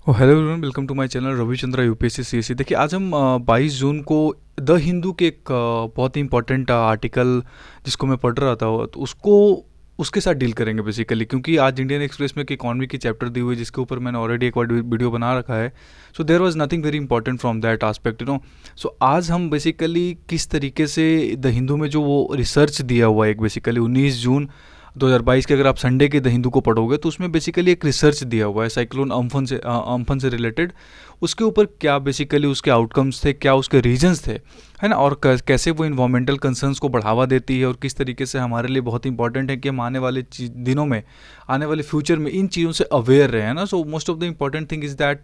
Hello everyone, welcome to my channel Ravichandra UPSC CSC. देखिए, आज हम 22 जून को द हिंदू के एक बहुत ही इंपॉर्टेंट आर्टिकल जिसको मैं पढ़ रहा था तो उसको उसके साथ डील करेंगे बेसिकली, क्योंकि आज इंडियन एक्सप्रेस में एक इकॉनमी की चैप्टर दी हुई है जिसके ऊपर मैंने ऑलरेडी एक बार वीडियो बना रखा है। So there was nothing very important from that aspect, so आज हम बेसिकली किस तरीके से द हिंदू में जो वो रिसर्च दिया हुआ है, एक बेसिकली 19 जून 2022 के अगर आप संडे के द हिंदू को पढ़ोगे तो उसमें बेसिकली एक रिसर्च दिया हुआ है साइक्लोन अम्फन से रिलेटेड। उसके ऊपर क्या बेसिकली उसके आउटकम्स थे, क्या उसके रीजंस थे, है ना, और कैसे वो इन्वायरमेंटल कंसर्न्स को बढ़ावा देती है और किस तरीके से हमारे लिए बहुत इंपॉर्टेंट है कि हम आने वाले दिनों में, आने वाले फ्यूचर में इन चीज़ों से अवेयर रहे, है ना। So most of the important thing is that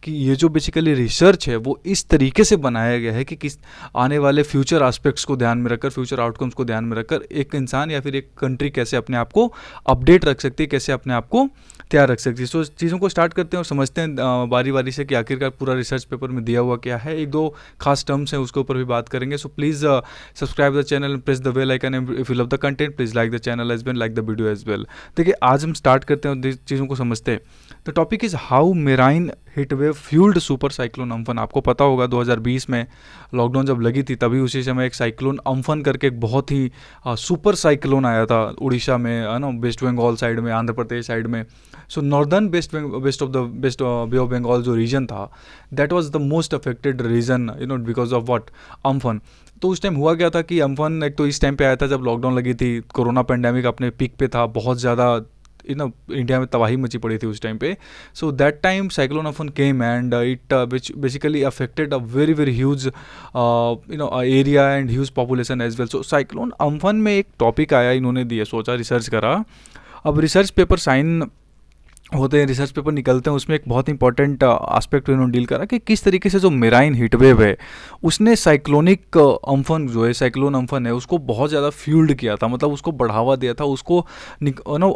कि ये जो बेसिकली रिसर्च है वो इस तरीके से बनाया गया है कि किस आने वाले फ्यूचर एस्पेक्ट्स को ध्यान में रखकर, फ्यूचर आउटकम्स को ध्यान में रखकर एक इंसान या फिर एक कंट्री कैसे अपने आप को अपडेट रख सकती है, कैसे अपने आप को तैयार रख सकती है। सो चीज़ों को स्टार्ट करते हैं और समझते हैं बारी बारी से कि आखिरकार पूरा रिसर्च पेपर में दिया हुआ क्या है। एक दो खास टर्म्स हैं उसके ऊपर भी बात करेंगे। So please subscribe the channel and press the bell icon and if you love the content please like the channel as well, like the video as well. देखिए, आज हम स्टार्ट करते हैं और चीज़ों को समझते हैं। The topic is how marine hit wave fuelled super cyclone Amphan. आपको पता होगा 2020 में लॉकडाउन जब लगी थी तभी उसी समय एक साइक्लोन अम्फन करके एक बहुत ही सुपर साइक्लोन आया था उड़ीसा में, है ना, वेस्ट बंगाल साइड में, आंध्र प्रदेश साइड में। So northern west of the west bay of Bengal जो रीजन था, that was the most affected region, because of what, Amphan. तो उस टाइम हुआ क्या था कि अम्फन एक तो इस टाइम पे आया था जब लॉकडाउन लगी थी, कोरोना पेंडेमिक अपने पीक पे था, बहुत ज़्यादा इंडिया में तबाही मची पड़ी थी उस टाइम पे। So that time cyclone Amphan came and it which basically affected a very very huge area and huge population as well. So cyclone Amphan में एक टॉपिक आया, इन्होंने दिया, सोचा, रिसर्च करा। अब रिसर्च पेपर साइन होते हैं, रिसर्च पेपर निकलते हैं, उसमें एक बहुत इंपॉर्टेंट एस्पेक्ट इन्होंने डील करा कि किस तरीके से जो मेराइन हीटवेव है उसने साइक्लोनिक अम्फन जो है, साइक्लोन अम्फन है, उसको बहुत ज़्यादा फ्यूल्ड किया था, मतलब उसको बढ़ावा दिया था, उसको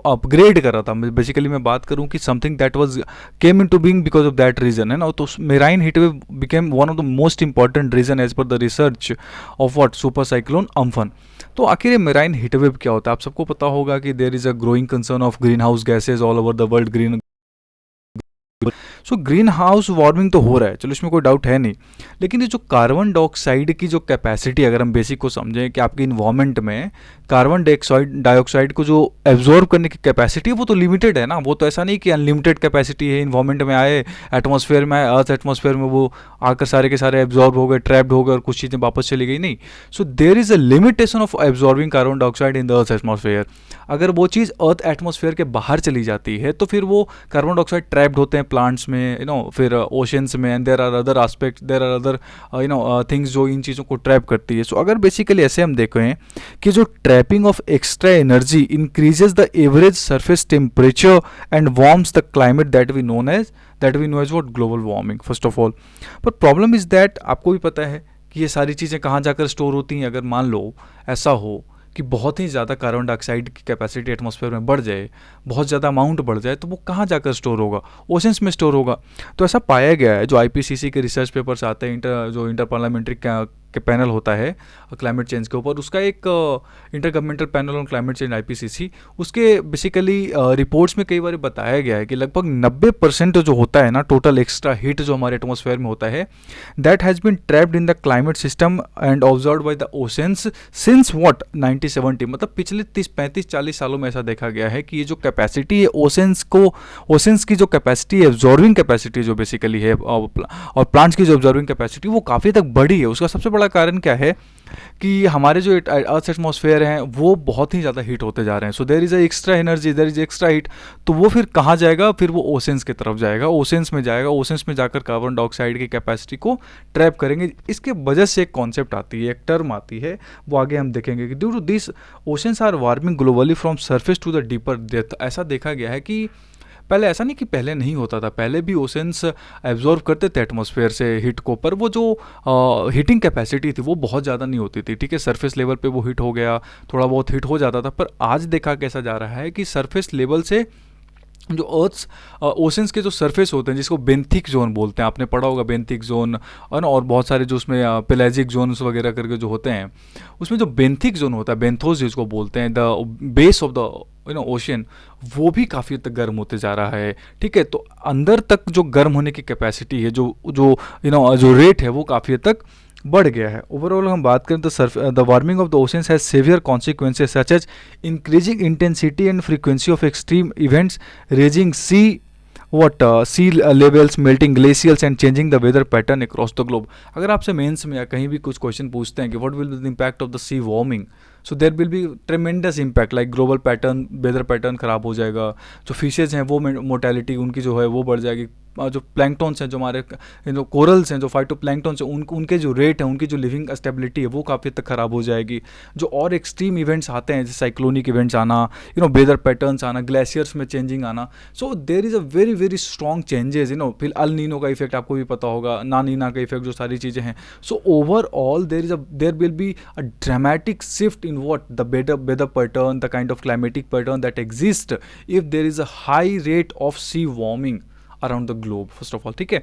अपग्रेड करा था। बेसिकली मैं बात करूं कि something that was came into being because of that reason, है ना। तो marine heatwave became one of the most important reason as per the research of what, super cyclone Amphan. तो आखिर ये मेराइन हीटवेव क्या होता है? आप सबको पता होगा कि there is a growing concern of green house gases all over the world. So green house warming तो हो रहा है, चलो इसमें कोई डाउट है नहीं, लेकिन ये जो कार्बन डाइऑक्साइड की जो कैपेसिटी, अगर हम बेसिक को समझें कि आपके इन्वायरमेंट में कार्बन डाइऑक्साइड को जो एब्जॉर्ब करने की कैपेसिटी है वो तो लिमिटेड है ना। वो तो ऐसा नहीं कि अनलिमिटेड कैपेसिटी है, इन्वायरमेंट में आए, एटमॉस्फेयर में आए, अर्थ एटमॉस्फेयर में वो आकर सारे के सारे एब्जॉर्ब हो गए, ट्रैप्ड हो गए और कुछ चीज़ें वापस चली गई, नहीं। So there is a limitation of absorbing carbon dioxide in the earth atmosphere. अगर वो चीज़ अर्थ एटमॉस्फेयर के बाहर चली जाती है तो फिर वो कार्बन डाइऑक्साइड ट्रैप्ड होते हैं प्लांट्स में, फिर ओशंस में, and there are other aspects, there are other things जो इन चीज़ों को ट्रैप करती है। सो अगर बेसिकली ऐसे हम देखें कि जो trapping of extra energy increases the average surface temperature and warms the climate that we know as what, global warming first of all. पर प्रॉब्लम इज दैट आपको भी पता है कि ये सारी चीज़ें कहाँ जाकर स्टोर होती हैं। अगर मान लो ऐसा हो कि बहुत ही ज़्यादा कार्बन डाइऑक्साइड की कैपेसिटी एटमॉस्फेयर में बढ़ जाए, बहुत ज़्यादा अमाउंट बढ़ जाए, तो वो कहाँ जाकर स्टोर होगा? ओशंस में स्टोर होगा। तो ऐसा पाया गया है, जो आईपीसीसी के रिसर्च पेपर्स आते हैं, जो इंटर पार्लियामेंट्री के पैनल होता है क्लाइमेट चेंज के ऊपर, उसका एक inter governmental panel on climate change IPCC, उसके बेसिकली रिपोर्ट्स में कई बार बताया गया है कि लगभग 90% जो होता है ना, टोटल एक्स्ट्रा हीट जो हमारे एटमॉस्फेयर में होता है, that has been trapped in the climate system and observed by the oceans since what 1970। मतलब पिछले 30-35-40 सालों में ऐसा देखा गया है कि ये जो कैपेसिटी है ओशंस की जो कैपेसिटी है, एब्जॉर्बिंग कैपेसिटी जो बेसिकली है, और प्लांट्स की जो एब्जॉर्बिंग कैपेसिटी वो काफ़ी तक बढ़ी है। उसका सबसे बड़ा कारण क्या है कि हमारे जो अर्थ एटमॉस्फेयर हैं वो बहुत ही ज़्यादा हीट होते जा रहे हैं। So there is extra energy, there is extra heat, तो वो फिर कहाँ जाएगा? फिर वो ओशंस की तरफ जाएगा, ओशंस में जाएगा, ओशंस में जाकर कार्बन डाइऑक्साइड की कैपेसिटी को ट्रैप करेंगे। इसके वजह से एक कॉन्सेप्ट आती है, एक टर्म आती है, वो आगे हम देखेंगे कि due to this oceans are warming globally from surface to the deeper depth. ऐसा देखा गया है कि पहले ऐसा नहीं कि पहले नहीं होता था, पहले भी ओशंस एब्जॉर्व करते थे एटमॉस्फेयर से हीट को, पर वो जो हीटिंग कैपेसिटी थी वो बहुत ज़्यादा नहीं होती थी। ठीक है, सरफेस लेवल पे वो हीट हो गया, थोड़ा बहुत हीट हो जाता था, पर आज देखा कैसा जा रहा है कि सरफेस लेवल से जो अर्थ्स ओशंस के जो सरफेस होते हैं जिसको बेंथिक जोन बोलते हैं, आपने पढ़ा होगा बेंथिक जोन, और बहुत सारे जो उसमें पेलाजिक जोन्स वगैरह करके जो होते हैं, उसमें जो बेंथिक जोन होता है, बेंथोस जिसको बोलते हैं, the base of the ocean, वो भी काफ़ी हद तक गर्म होते जा रहा है। ठीक है, तो अंदर तक जो गर्म होने की कैपेसिटी है, जो जो जो रेट है, वो काफ़ी हद तक बढ़ गया है। ओवरऑल हम बात करें तो the warming of the oceans has severe consequences such as increasing intensity and frequency of extreme events, raising sea sea levels, melting glaciers and changing the weather pattern across the globe। अगर आपसे mains में या कहीं भी कुछ question पूछते हैं कि what will be the impact of the sea warming, so there will be tremendous impact, like global pattern, weather pattern खराब हो जाएगा, जो फिशेज हैं वो मोर्टेलिटी उनकी जो है वो बढ़ जाएगी, जो प्लैंकटॉन्स हैं, जो हमारे कोरल्स हैं, जो फाइटोप्लैंक्टॉन्स हैं, उनके जो रेट है, उनकी जो लिविंग स्टेबिलिटी है वो काफ़ी हद तक ख़राब हो जाएगी। जो और एक्सट्रीम इवेंट्स आते हैं जैसे साइक्लोनिक इवेंट्स आना, वेदर पैटर्न्स आना, ग्लेशियर्स में चेंजिंग आना, so there is a very very strong changes, फिर अल नीनो का इफेक्ट आपको भी पता होगा, ना नीना का इफेक्ट, जो सारी चीज़ें हैं। So overall there will be a dramatic shift in what the weather pattern, the kind of climatic pattern that exists if there is a high rate of sea warming around the globe, first of all. ठीक है,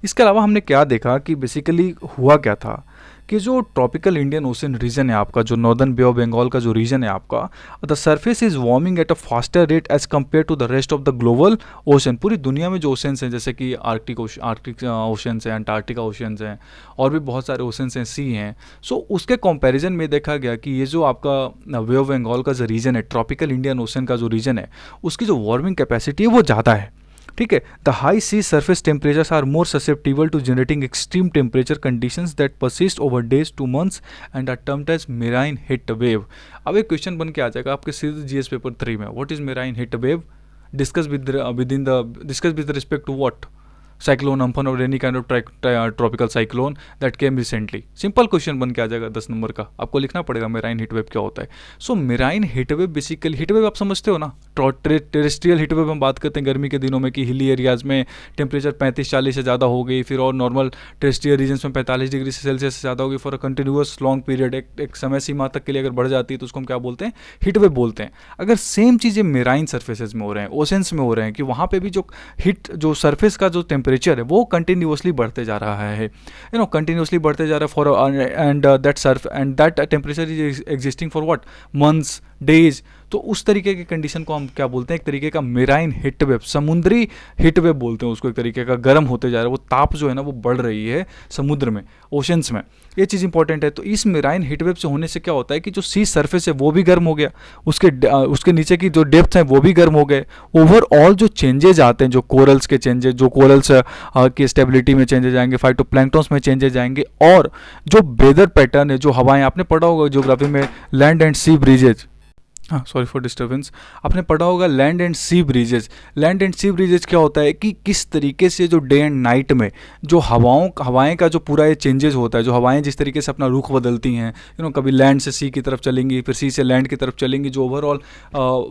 इसके अलावा हमने क्या देखा कि basically हुआ क्या था कि जो ट्रॉपिकल इंडियन ओशन रीजन है आपका, जो नॉर्दर्न बे ऑफ बंगाल का जो रीजन है आपका, the surface is warming at a faster rate as compare to the rest of the global ocean. पूरी दुनिया में जो ओशंस हैं, जैसे कि आर्कटिक ओशंस हैं, अंटार्कटिका ओशंस हैं, और भी बहुत सारे ओशंस हैं, सी हैं, सो उसके कंपैरिजन में देखा गया कि ये जो आपका बे ऑफ बंगाल का जो रीजन है, ट्रॉपिकल इंडियन ओशन का जो रीजन है, उसकी जो वार्मिंग कैपेसिटी है वो ज़्यादा है। ठीक है, the high sea surface temperatures are more susceptible to generating extreme temperature conditions that persist over days to months and are termed as marine heat wave. अब एक क्वेश्चन बन के आ जाएगा आपके सीधे जीएस पेपर 3 में, what is marine heat wave, discuss with respect to what, cyclone, Amphan और any kind of tropical cyclone that came recently. Simple question बन के आ जाएगा 10 नंबर का, आपको लिखना पड़ेगा मेराइन हीट वेव क्या होता है। So marine heat wave basically, heat wave आप समझते हो ना, टेरेस्ट्रियल हीट वेव हम बात करते हैं गर्मी के दिनों में कि हिली एरियाज में टेम्परेचर 35-40 से ज़्यादा हो गई, फिर और नॉर्मल टेरेस्ट्रियल रीजन्स में 45 डिग्री सेल्सियस से ज़्यादा होगी for a continuous long period, एक समय सीमा तक के लिए अगर बढ़ जाती है तो उसको हम क्या बोलते हैं, हीट वेव बोलते हैं। अगर सेम चीज़ें मेराइन सर्फेसेज में हो रहे हैं, ओशंस में हो रहे हैं, कि वहाँ पे भी जो सर्फेस का जो टेम्परेचर है वो कंटिन्यूअसली बढ़ते जा रहा है, कंटिन्यूअसली बढ़ते जा रहा है for and that temperature is existing for what, months, days, तो उस तरीके की कंडीशन को हम क्या बोलते हैं, एक तरीके का मेराइन हीट वेव, समुद्री हीट वेव बोलते हैं उसको, एक तरीके का गर्म होते जा रहा है, वो ताप जो है ना वो बढ़ रही है समुद्र में, ओशंस में, ये चीज़ इंपॉर्टेंट है। तो इस मेराइन हीट वेव से होने से क्या होता है कि जो सी सरफेस है वो भी गर्म हो गया, उसके नीचे की जो डेप्थ है वो भी गर्म हो गए। ओवरऑल जो चेंजेज आते हैं, जो कोरल्स के चेंजेज, जो कोरल्स की स्टेबिलिटी में चेंजेज आएंगे, फाइटोप्लैंक्टन्स में चेंजेज आएंगे, और जो वेदर पैटर्न है, जो हवाएं, आपने पढ़ा होगा ज्योग्राफी में लैंड एंड सी ब्रिजेज, हाँ सॉरी फॉर डिस्टर्बेंस, आपने पढ़ा होगा land and sea breezes. Land and sea breezes क्या होता है कि किस तरीके से जो डे एंड नाइट में जो हवाएं का जो पूरा ये चेंजेस होता है, जो हवाएं जिस तरीके से अपना रुख बदलती हैं, कभी लैंड से सी की तरफ चलेंगी, फिर सी से लैंड की तरफ चलेंगी, जो ओवरऑल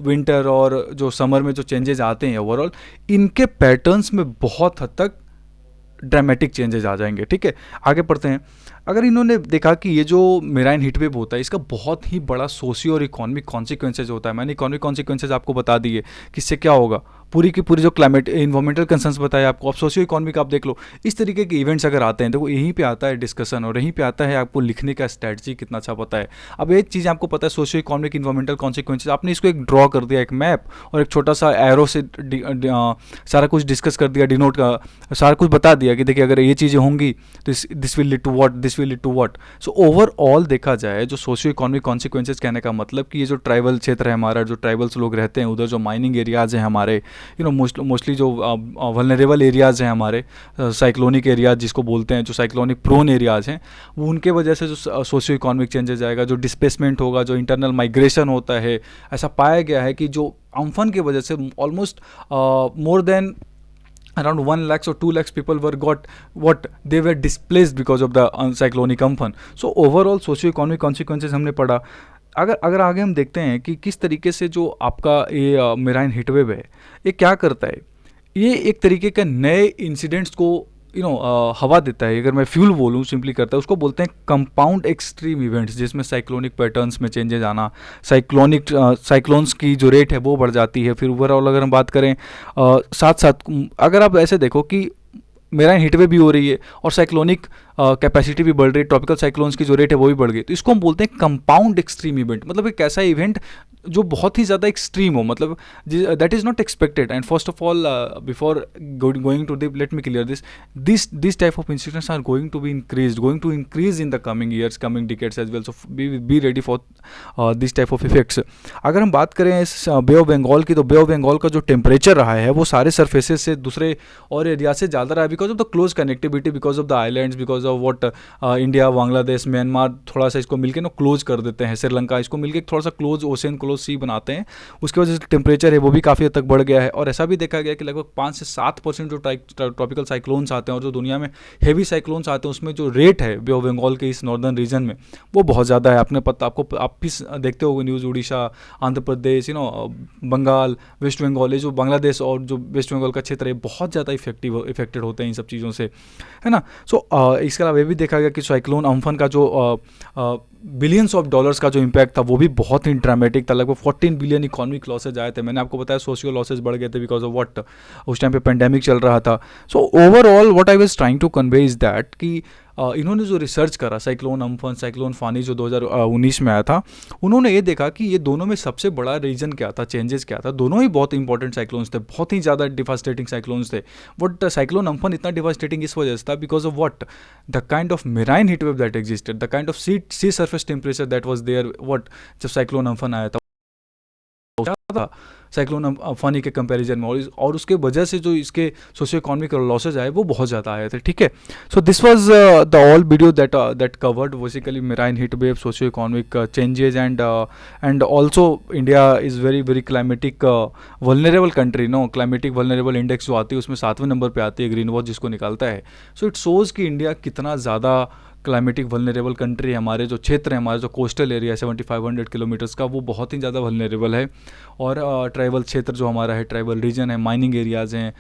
विंटर और जो समर में जो चेंजेस आते हैं ओवरऑल, इनके पैटर्न्स में बहुत हद तक ड्रामेटिक चेंजेस आ जाएंगे। ठीक है, आगे पढ़ते हैं। अगर इन्होंने देखा कि ये जो मेराइन हीट वेव होता है इसका बहुत ही बड़ा सोशियो और इकोनॉमिक कॉन्सिक्वेंसेज होता है, मैंने इकोनॉमिक कॉन्सिक्वेंसेज आपको बता दिए कि इससे क्या होगा, पूरी की पूरी जो क्लाइमेट इन्वायरमेंटल कंसर्न्स बताए आपको, अब सोशियो इकोनॉमिक आप देख लो, इस तरीके के इवेंट्स अगर आते हैं तो वो यहीं पे आता है डिस्कशन, और यहीं पे आता है आपको लिखने का स्ट्रैटेजी कितना अच्छा पता है। अब एक चीज़ आपको पता है, सोशियो इकोनॉमिक इन्वायरमेंटल कॉन्सिक्वेंसेज, आपने इसको एक ड्रॉ कर दिया, एक मैप और एक छोटा सा एरो से सारा कुछ डिस्कस कर दिया, डिनोट का सारा कुछ बता दिया कि देखिए अगर ये चीज़ें होंगी तो this will lead to what, this will lead to what. So overall देखा जाए जो सोशियो इकोनॉमिक कॉन्सिक्वेंसेज, कहने का मतलब कि ये जो ट्राइबल क्षेत्र है हमारा, जो ट्राइबल्स लोग रहते हैं उधर, जो माइनिंग एरियाज हैं हमारे, मोस्टली जो वल्नरेबल एरियाज़ हैं हमारे, साइक्लोनिक एरियाज जिसको बोलते हैं, जो साइक्लोनिक प्रोन एरियाज़ हैं, वो उनके वजह से जो सोशियो इकोनॉमिक चेंजेस आएगा, जो डिस्प्लेसमेंट होगा, जो इंटरनल माइग्रेशन होता है, ऐसा पाया गया है कि जो अम्फन की वजह से almost more than around 1 lakhs or 2 lakhs people they were displaced because of the cyclonic Amphan. So overall socio-economic consequences हमने पढ़ा। अगर आगे हम देखते हैं कि किस तरीके से जो आपका ये मेराइन हीट वेव है ये क्या करता है, ये एक तरीके का नए इंसिडेंट्स को हवा देता है, अगर मैं फ्यूल बोलूँ सिंपली करता है, उसको बोलते हैं कंपाउंड एक्सट्रीम इवेंट्स, जिसमें साइक्लोनिक पैटर्न्स में चेंजेस आना, साइक्लोन्स की जो रेट है वो बढ़ जाती है। फिर ओवरऑल अगर हम बात करें साथ साथ, अगर आप ऐसे देखो कि मेराइन हीट वेव भी हो रही है और साइक्लोनिक कैपेसिटी भी बढ़ रही है, ट्रॉपिकल साइक्लोन्स की जो रेट है वो भी बढ़ गई, तो इसको हम बोलते हैं कंपाउंड एक्सट्रीम इवेंट। मतलब एक ऐसा इवेंट जो बहुत ही ज़्यादा एक्सट्रीम हो, मतलब that is not expected. And first of all, before going to the, let me clear this type of incidents are going to increase in the coming years, coming decades as well. So be ready for this type of effects. अगर हम बात करें इस बे of Bengal की, तो बे of Bengal का जो temperature रहा है वो सारे सर्फेसेस से दूसरे और एरिया से ज़्यादा रहा है, because of the close connectivity, because of the islands, because of what India, Bangladesh, Myanmar थोड़ा सा इसको मिलकर ना क्लोज कर देते हैं, श्रीलंका, इसको मिलकर थोड़ा सा क्लोज ओशन, क्लोज सी बनाते हैं। उसकी वजह से टेम्परेचर है वो भी काफ़ी हद तक बढ़ गया है। और ऐसा भी देखा गया कि लगभग 5 से 7% जो ट्रॉपिकल साइक्लोन्स आते हैं और जो दुनिया में हेवी साइक्लोन्स आते हैं, उसमें जो रेट है बे ऑफ बंगाल के इस नॉर्दर्न रीजन में वो बहुत ज़्यादा है। आपने पता, आप भी देखते होंगे न्यूज़, उड़ीसा, आंध्र प्रदेश, बंगाल, वेस्ट बंगाल, ये जो बांग्लादेश और जो वेस्ट बंगाल का क्षेत्र है बहुत ज़्यादा इफेक्टेड होते हैं इन सब चीज़ों से, है ना। सो इसके अलावा ये भी देखा गया कि साइक्लोन अम्फन का जो बिलियंस ऑफ डॉलर्स का जो इम्पैक्ट था वो भी बहुत ही ड्रामेटिक था। लगभग 14 बिलियन इकोनॉमिक लॉसेज आए थे। मैंने आपको बताया सोशियल लॉसेज बढ़ गए थे बिकॉज ऑफ व्हाट, उस टाइम पे पेंडेमिक चल रहा था। So overall what I was trying to convey is that कि इन्होंने जो रिसर्च करा साइक्लोन अम्फन, साइक्लोन फानी जो 2019 में आया था, उन्होंने ये देखा कि ये दोनों में सबसे बड़ा रीजन क्या था, चेंजेस क्या था। दोनों ही बहुत इंपॉर्टेंट साइक्लोन्स थे, बहुत ही ज़्यादा डिवास्टेटिंग साइक्लोन्स थे। बट साइक्लोन अम्फन इतना डिवास्टेटिंग इस वजह से था because of what, the kind of marine heat wave that existed, the kind of sea surface temperature that was there, what, जब साइक्लोन अम्फन आया था साइक्लोन फानी के कंपैरिजन में, और उसके वजह से जो इसके सोशियो इकोनॉमिक लॉसेज आए वो बहुत ज़्यादा आए थे। ठीक है, so this was the all video that covered basically marine heat wave, socio economic changes, and also India is very very climatic vulnerable country. Climatic vulnerable index जो आती है उसमें 7वें नंबर पर आती है, ग्रीन वॉच जिसको निकालता है। सो इट शोज़ कि इंडिया कितना ज़्यादा क्लाइमेटिक वल्नरेबल कंट्री है। हमारे जो क्षेत्र है, हमारे जो कोस्टल एरिया है 7500 किलोमीटर्स का, वो बहुत ही ज़्यादा वल्नरेबल है। और ट्राइबल क्षेत्र जो हमारा है, ट्राइबल रीजन है, माइनिंग एरियाज़ हैं,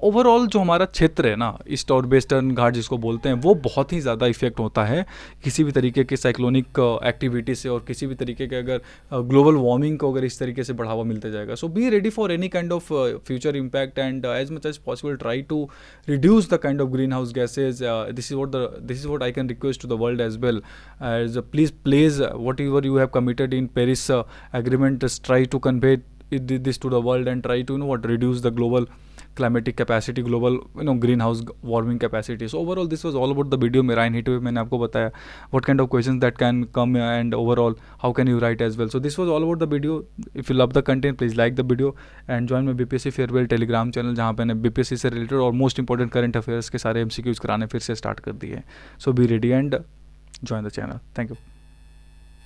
ओवरऑल जो हमारा क्षेत्र है ना, ईस्ट और वेस्टर्न घाट जिसको बोलते हैं, वो बहुत ही ज़्यादा इफेक्ट होता है किसी भी तरीके के साइक्लोनिक एक्टिविटी से, और किसी भी तरीके के अगर ग्लोबल वार्मिंग को अगर इस तरीके से बढ़ावा मिलता जाएगा। So be ready for any kind of future impact, and as much as possible try to reduce the kind of greenhouse gases. This is what I can request to the world as well. As please whatever you have committed in Paris agreement, just try to convey this to the world and try to reduce the global climatic capacity, global greenhouse warming capacity. So overall this was all about the video marine heat wave. मैंने आपको बताया what kind of questions that can come and overall how can you write as well. So this was all about the video. If you love the content, please like the video and join my BPSC Farewell Telegram channel, जहाँ पे मैंने BPSC से related और most important current affairs के सारे MCQs कराने फिर से स्टार्ट कर दिए हैं. So be ready and join the channel. Thank you.